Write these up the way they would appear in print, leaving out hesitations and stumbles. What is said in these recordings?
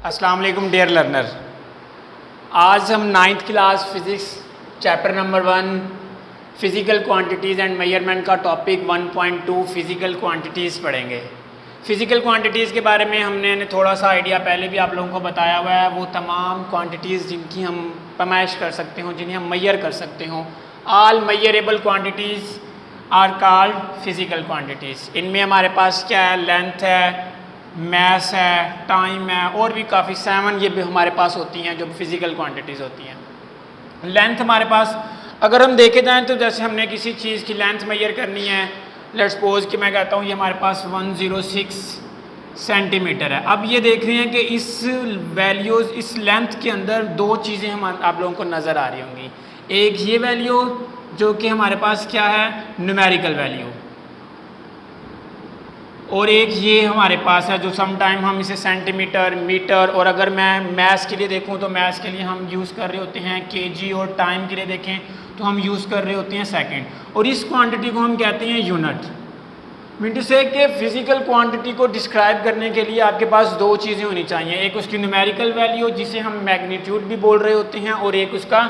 अस्सलाम वालेकुम dear learner. आज हम 9th class physics chapter number 1 physical quantities and measurement का टॉपिक 1.2 फ़िज़िकल क्वांटिटीज़ पढ़ेंगे। फ़िज़िकल क्वांटिटीज़ के बारे में हमने थोड़ा सा आइडिया पहले भी आप लोगों को बताया हुआ है। वो तमाम क्वांटिटीज़ जिनकी हम पैमाइश कर सकते हो, जिन्हें हम मैयर कर सकते हो, all measurable quantities are called physical quantities. इनमें हमारे पास क्या है, लेंथ है, मैस है, टाइम है और भी काफ़ी 7 ये भी हमारे पास होती हैं जो फिज़िकल क्वांटिटीज़ होती हैं। लेंथ हमारे पास अगर हम देखे जाएं तो जैसे हमने किसी चीज़ की लेंथ मेजर करनी है, लेट्स सपोज कि मैं कहता हूँ ये हमारे पास 106 सेंटीमीटर है। अब ये देख रहे हैं कि इस वैल्यूज़, इस लेंथ के अंदर दो चीज़ें हम आप लोगों को नज़र आ रही होंगी। एक ये वैल्यू जो कि हमारे पास क्या है, न्यूमेरिकल वैल्यू, और एक ये हमारे पास है जो सम टाइम हम इसे सेंटीमीटर, मीटर, और अगर मैं मैस के लिए देखूं तो मैस के लिए हम यूज़ कर रहे होते हैं केजी, और टाइम के लिए देखें तो हम यूज़ कर रहे होते हैं सेकंड। और इस क्वांटिटी को हम कहते हैं यूनिट। मीन टू से कि फिजिकल क्वांटिटी को डिस्क्राइब करने के लिए आपके पास दो चीज़ें होनी चाहिए, एक उसकी न्यूमेरिकल वैल्यू जिसे हम मैग्नीट्यूड भी बोल रहे होते हैं, और एक उसका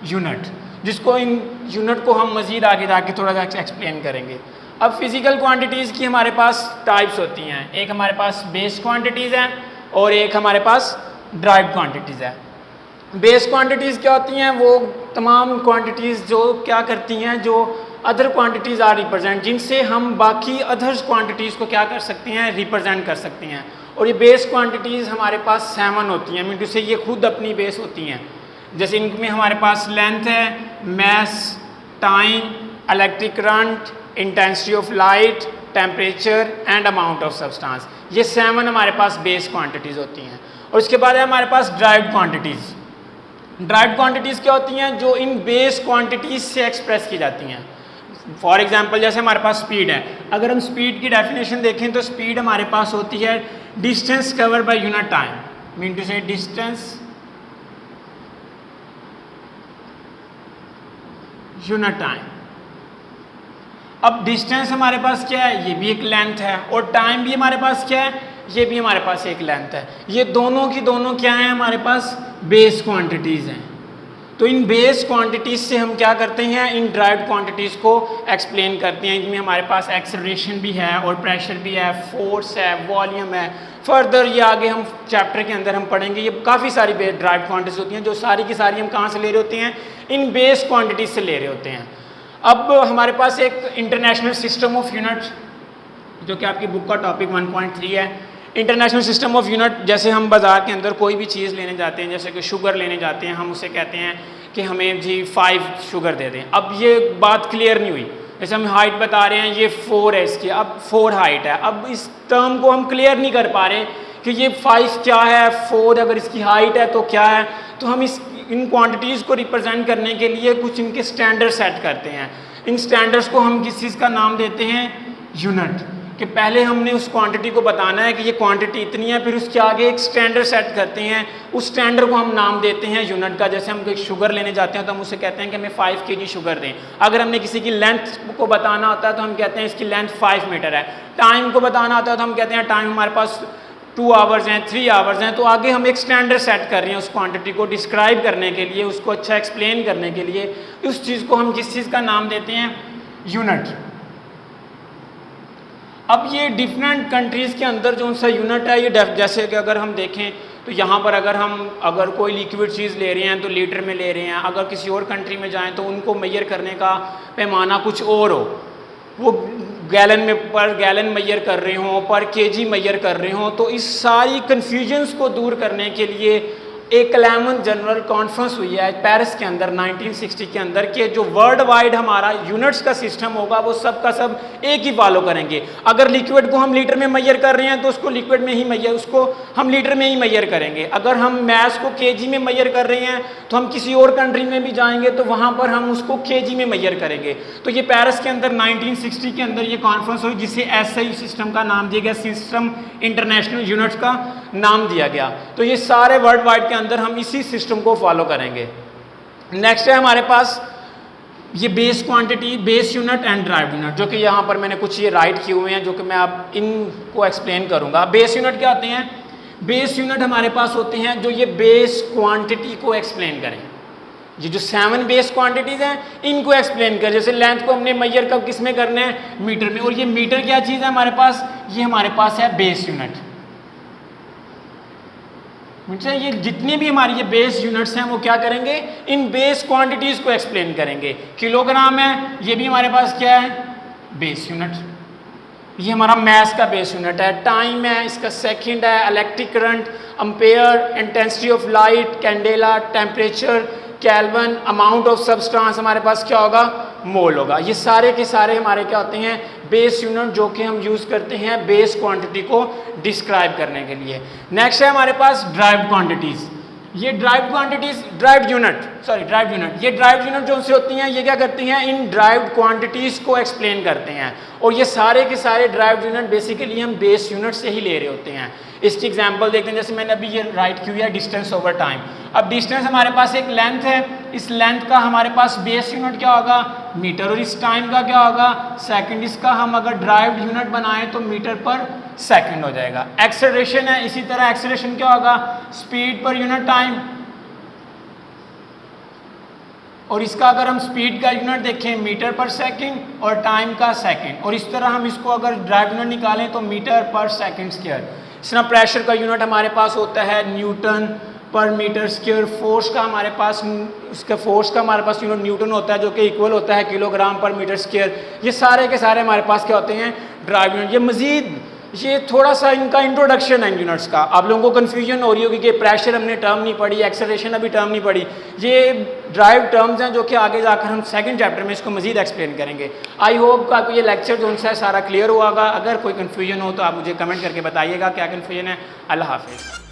यूनिट, जिसको इन यूनिट को हम मज़ीद आगे जाके थोड़ा सा एक्सप्लेन करेंगे। अब फिज़िकल क्वांटिटीज़ की हमारे पास टाइप्स होती हैं, एक हमारे पास बेस क्वांटिटीज़ हैं और एक हमारे पास ड्राइव्ड क्वांटिटीज़ है। बेस क्वांटिटीज़ क्या होती हैं, वो तमाम क्वांटिटीज़ जो क्या करती हैं, जो अदर क्वांटिटीज़ आर रिप्रेजेंट, जिनसे हम बाकी अदर्स क्वांटिटीज़ को क्या कर सकते हैं, रिप्रेजेंट कर सकते हैं। और ये बेस क्वांटिटीज़ हमारे पास 7 होती हैं, मीन टू से ये खुद अपनी बेस होती हैं। जैसे इनमें हमारे पास लेंथ है, mass, time, electric current, intensity of light, temperature and amount of substance, ये 7 हमारे पास बेस क्वांटिटीज़ होती हैं। और इसके बाद है हमारे पास ड्राइव्ड क्वांटिटीज़। ड्राइव्ड क्वांटिटीज़ क्या होती हैं, जो इन बेस क्वांटिटीज़ से एक्सप्रेस की जाती हैं। फॉर एग्जांपल जैसे हमारे पास स्पीड है, अगर हम स्पीड की डेफिनेशन देखें तो स्पीड हमारे पास होती है distance cover by unit time, mean to say distance unit time. अब डिस्टेंस हमारे पास क्या है, ये भी एक लेंथ है, और टाइम भी हमारे पास क्या है, ये भी हमारे पास एक लेंथ है। ये दोनों की दोनों क्या है, हमारे पास बेस क्वांटिटीज़ हैं। तो इन बेस क्वांटिटीज़ से हम क्या करते हैं, इन ड्राइव्ड क्वांटिटीज़ को एक्सप्लेन करते हैं। इनमें हमारे पास एक्सेलरेशन भी है और प्रेशर भी है, फोर्स है, वॉल्यूम है। फर्दर ये आगे हम चैप्टर के अंदर हम पढ़ेंगे, ये काफ़ी सारी ड्राइव्ड क्वांटिटीज़ होती हैं जो सारी की सारी हम कहाँ से ले रहे होते हैं, इन बेस क्वांटिटीज़ से ले रहे होते हैं। अब हमारे पास एक इंटरनेशनल सिस्टम ऑफ यूनिट, जो कि आपकी बुक का टॉपिक 1.3 है। इंटरनेशनल सिस्टम ऑफ यूनिट, जैसे हम बाज़ार के अंदर कोई भी चीज़ लेने जाते हैं, जैसे कि शुगर लेने जाते हैं, हम उसे कहते हैं कि हमें जी 5 शुगर दे दें। अब ये बात क्लियर नहीं हुई, जैसे हम हाइट बता रहे हैं, ये 4 है इसकी, अब 4 हाइट है। अब इस टर्म को हम क्लियर नहीं कर पा रहे कि ये 5 क्या है, 4 अगर इसकी हाइट है तो क्या है। तो हम इन क्वांटिटीज़ को रिप्रेजेंट करने के लिए कुछ इनके स्टैंडर्ड सेट करते हैं। इन स्टैंडर्ड्स को हम किस चीज़ का नाम देते हैं, यूनिट। कि पहले हमने उस क्वांटिटी को बताना है कि ये क्वांटिटी इतनी है, फिर उसके आगे एक स्टैंडर्ड सेट करते हैं, उस स्टैंडर्ड को हम नाम देते हैं यूनिट का। जैसे हम कोई शुगर लेने जाते हैं तो हम उसे कहते हैं कि हमें 5 kg शुगर दें। अगर हमने किसी की लेंथ को बताना होता है तो हम कहते हैं इसकी लेंथ 5 मीटर है। टाइम को बताना होता है तो हम कहते हैं टाइम हमारे पास 2 आवर्स हैं, 3 आवर्स हैं। तो आगे हम एक स्टैंडर्ड सेट कर रहे हैं उस क्वांटिटी को डिस्क्राइब करने के लिए, उसको अच्छा एक्सप्लेन करने के लिए। उस चीज़ को हम किस चीज़ का नाम देते हैं, यूनिट। अब ये डिफरेंट कंट्रीज़ के अंदर जो उनसा यूनिट है, ये जैसे कि अगर हम देखें तो यहाँ पर अगर कोई लिक्विड चीज़ ले रहे हैं तो लीटर में ले रहे हैं। अगर किसी और कंट्री में जाएं तो उनको मेजर करने का पैमाना कुछ और हो, वो गैलन में पर गैलन मेजर कर रहे हों, पर केजी मेजर कर रहे हों। तो इस सारी कन्फ्यूजन्स को दूर करने के लिए एक क्लैमन जनरल कॉन्फ्रेंस हुई है पेरिस के अंदर 1960 के अंदर, के जो वर्ल्ड वाइड हमारा यूनिट्स का सिस्टम होगा वो सब का सब एक ही फॉलो करेंगे। अगर लिक्विड को हम लीटर में मेजर कर रहे हैं तो उसको लिक्विड में ही मेजर, उसको हम लीटर में ही मेजर करेंगे। अगर हम मैस को केजी में मेजर कर रहे हैं तो हम किसी और कंट्री में भी जाएंगे तो वहाँ पर हम उसको केजी में मेजर करेंगे। तो ये पेरिस के अंदर 1960 के अंदर ये कॉन्फ्रेंस हुई, जिसे SI सिस्टम का नाम दिया गया, सिस्टम इंटरनेशनल यूनिट्स का नाम दिया गया। तो ये सारे वर्ल्ड वाइड के अंदर हम इसी सिस्टम को फॉलो करेंगे। नेक्स्ट है हमारे पास ये base quantity, base unit and derived unit, जो कि यहाँ पर मैंने कुछ ये राइट किए हुए हैं, जो कि मैं अब इनको एक्सप्लेन करूँगा। बेस यूनिट क्या होते हैं, बेस यूनिट हमारे पास होते हैं जो ये बेस क्वांटिटी को एक्सप्लेन करें। ये जो 7 बेस क्वांटिटीज हैं इनको एक्सप्लेन करें। जैसे लेंथ को हमने मेजर कब किस में करना है, मीटर में। और ये मीटर क्या चीज़ है हमारे पास, ये हमारे पास है बेस यूनिट। ये जितनी भी हमारी ये बेस यूनिट्स हैं वो क्या करेंगे, इन बेस क्वांटिटीज को एक्सप्लेन करेंगे। किलोग्राम है, ये भी हमारे पास क्या है, बेस यूनिट। ये हमारा मैस का बेस यूनिट है। टाइम है, इसका सेकंड है। Electric current, ampere, intensity of light, candela, temperature, kelvin, amount of substance हमारे पास क्या होगा, मोल होगा। ये सारे के सारे हमारे क्या होते हैं, बेस यूनिट, जो कि हम यूज़ करते हैं बेस क्वांटिटी को डिस्क्राइब करने के लिए। नेक्स्ट है हमारे पास ड्राइव्ड क्वांटिटीज़। ये ड्राइव्ड क्वांटिटीज़, ड्राइव्ड यूनिट, ये ड्राइव्ड यूनिट जो से होती हैं ये क्या करती हैं, इन ड्राइव्ड क्वांटिटीज़ को एक्सप्लेन करते हैं। और ये सारे के सारे ड्राइव्ड यूनिट बेसिकली हम बेस यूनिट से ही ले रहे होते हैं। इसकी एग्जांपल देखते हैं। जैसे मैंने अभी ये राइट किया है डिस्टेंस ओवर टाइम। अब डिस्टेंस हमारे पास एक लेंथ है, इस लेंथ का हमारे पास बेस यूनिट क्या होगा, मीटर। और इस टाइम का क्या होगा, सेकंड। इसका हम अगर ड्राइव्ड यूनिट बनाएं तो मीटर पर सेकंड हो जाएगा। एक्सेलरेशन है, इसी तरह एक्सेलरेशन क्या होगा, स्पीड पर यूनिट टाइम। और इसका अगर हम स्पीड का यूनिट देखें, मीटर पर सेकंड, और टाइम का सेकंड। और इस तरह हम इसको अगर ड्राइव यूनिट निकालें तो मीटर पर सेकंड स्क्वायर। इस तरह प्रेशर का यूनिट हमारे पास होता है न्यूटन पर मीटर स्क्वायर। फोर्स का हमारे पास, इसका फोर्स का हमारे पास यूनिट न्यूटन होता है, जो कि इक्वल होता है किलोग्राम पर मीटर स्क्वायर। ये सारे के सारे हमारे पास क्या होते हैं, ड्राइव यूनिट। ये मजीद ये थोड़ा सा इनका इंट्रोडक्शन है यूनिट्स का। आप लोगों को कन्फ्यूजन हो रही होगी कि प्रेशर हमने टर्म नहीं पढ़ी, एक्सेलरेशन अभी टर्म नहीं पढ़ी। ये ड्राइव टर्म्स हैं जो कि आगे जाकर हम सेकंड चैप्टर में इसको मजीद एक्सप्लेन करेंगे। आई होप कि आपको ये लेक्चर जो उनसे सारा क्लियर हुआ होगा। अगर कोई कन्फ्यूजन हो तो आप मुझे कमेंट करके बताइएगा क्या कन्फ्यूजन है। अल्लाह हाफिज़।